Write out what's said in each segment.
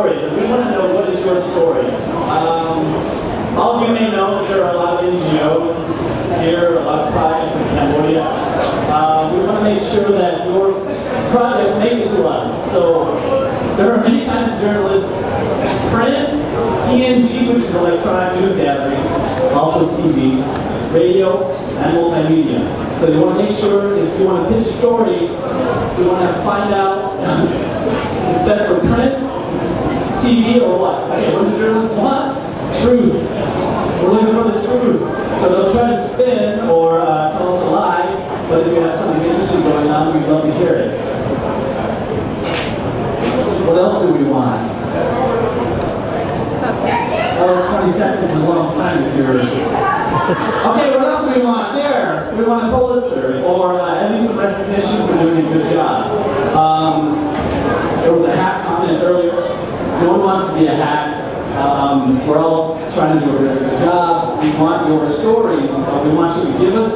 stories, and we want to know what is your story. All of you may know that there are a lot of NGOs here, a lot of projects in Cambodia. We want to make sure that your projects make it to us. So there are many kinds of journalists: print, ENG, which is electronic news gathering, also TV, radio, and multimedia. So you want to make sure if you want to pitch a story, you want to find out if it's best for print, TV, or what. Okay, what does the journalist want? Truth. We're looking for the truth. So they'll try to spin or tell us a lie, but if you have something interesting going on, we'd love to hear it. What else do we want? Oh, 20 seconds is a long time if you're... Okay, what else do we want? There! We want a Pulitzer, or at least some recognition for doing a good job. There was a hack comment earlier. No one wants to be a hack. We're all trying to do a really good job. We want your stories, but we want you to give us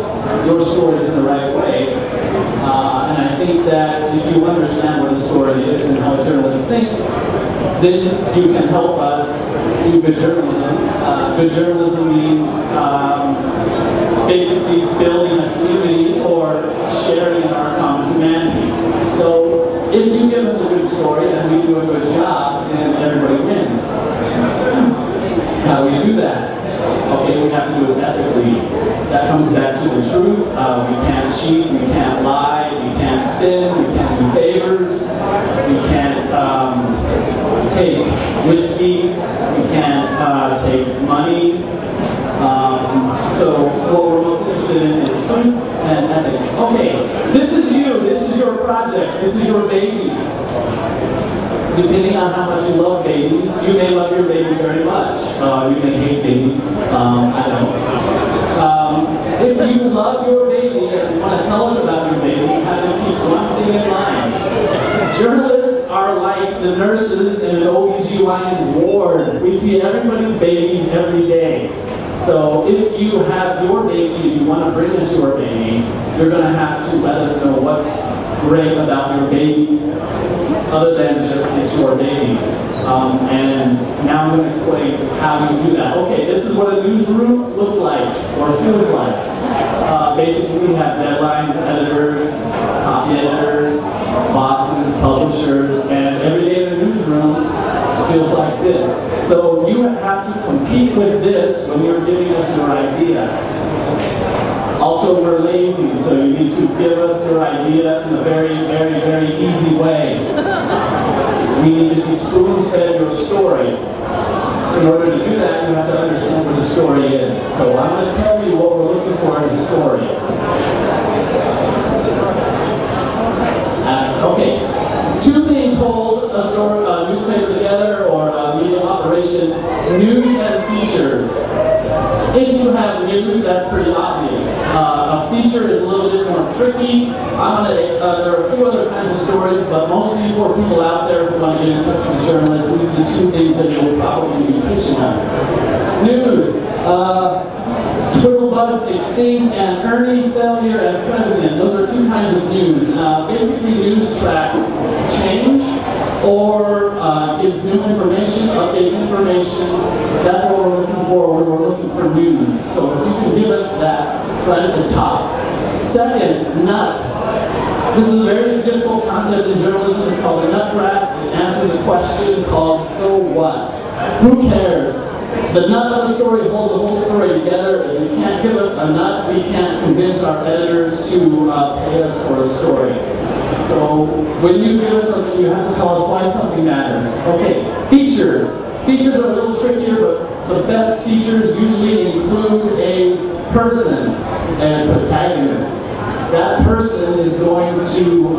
your stories in the right way. And I think that if you understand what a story is and how a journalist thinks, then you can help us do good journalism. Good journalism means basically building a community or sharing in our common humanity. So if you give us a good story and we do a good job, then everybody wins. How do we do that? Okay, we have to do it ethically. That comes back to the truth. We can't cheat, we can't lie, we can't spin, we can't do favors, we can't take whiskey, we can't take money. So what we're most interested in is truth and ethics. Okay, this is you, this is your project, this is your baby. Depending on how much you love babies, you may love your baby very much. You may hate babies. I don't. If you love your baby and you want to tell us about your baby, you have to keep one thing in mind. Journalists are like the nurses in an OBGYN ward. We see everybody's babies every day. So if you have your baby and you want to bring us your baby, you're going to have to let us know what's great about your baby, other than just it's your baby. And now I'm going to explain how you do that. Okay, this is what a newsroom looks like, or feels like. Basically, we have deadlines, editors, copy editors, bosses, publishers, and every day in the newsroom feels like this. So you have to compete with this when you're giving us your idea. Also, we're lazy, so you need to give us your idea in a very, very, very easy way. We need to be spoon-fed your story. In order to do that, you have to understand what the story is. So I'm going to tell you what we're looking for in a story. Okay, two things hold a story, newspaper together, or a media operation: news and features. If you have news, that's pretty obvious. A feature is a little bit more tricky. There are a few other kinds of stories, but mostly for people out there who want to get in touch with the journalists, these are the two things that you will probably be pitching us. News. Turtlebugs extinct and Ernie failure as president. Those are two kinds of news. Basically, news tracks change or gives new information, updates information. That's what we're looking for when we're looking for news. So if you can give us that right at the top. Second, nut. This is a very difficult concept in journalism. It's called a nut graph. It answers a question called, so what? Who cares? The nut of the story holds the whole story together. If you can't give us a nut, we can't convince our editors to pay us for a story. So when you give us something, you have to tell us why something matters. Okay, features. Features are a little trickier, but the best features usually include a person and protagonist. That person is going to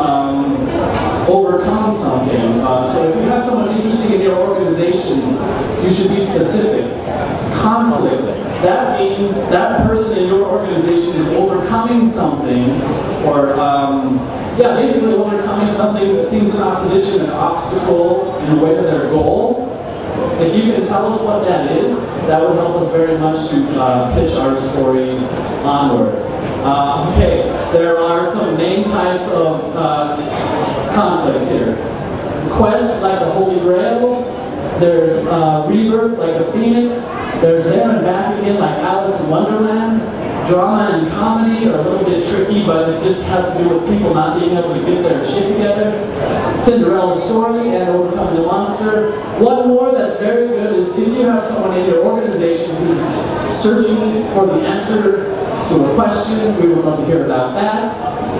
overcome something. So if you have someone interesting in your organization, you should be specific. Conflict. That means that person in your organization is overcoming something, or basically overcoming something, things in opposition, an obstacle in the way to their goal. If you can tell us what that is, that would help us very much to pitch our story onward. Okay, there are some main types of conflicts here. Quest, like the Holy Grail, There's rebirth like a phoenix. There's there and back again like Alice in Wonderland. Drama and comedy are a little bit tricky, but it just has to do with people not being able to get their shit together. Cinderella's Story and Overcoming the Monster. One more that's very good is if you have someone in your organization who's searching for the answer to a question, we would love to hear about that.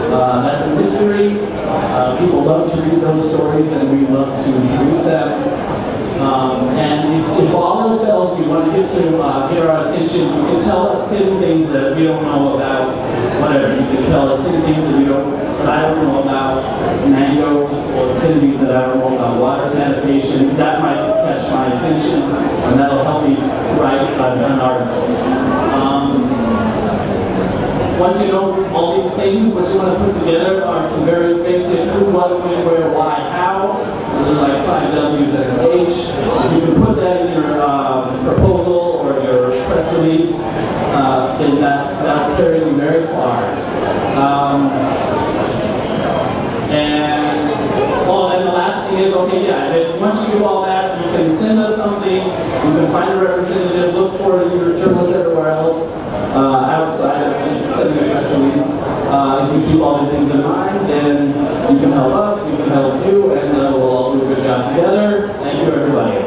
That's a mystery. People love to read those stories and we love to produce them. And if all else fails, you want to get our attention, you can tell us 10 things that we don't know about, whatever. You can tell us 10 things that I don't know about mangoes, or 10 things that I don't know about water sanitation. That might catch my attention, and that'll help me write an article. Once you know all these things, what you want to put together are some very basic who, what, when, where, why, how. Those are like 5 W's and an H. You can put that in your proposal or your press release, then that'll carry you very far. And the last thing is, okay, yeah, once you do all that, you can send us something, you can find a representative, look for your journalists everywhere else, outside of just sending a press release. If you keep all these things in mind, then you can help us, we can help you, and we'll all do a good job together. Thank you, everybody.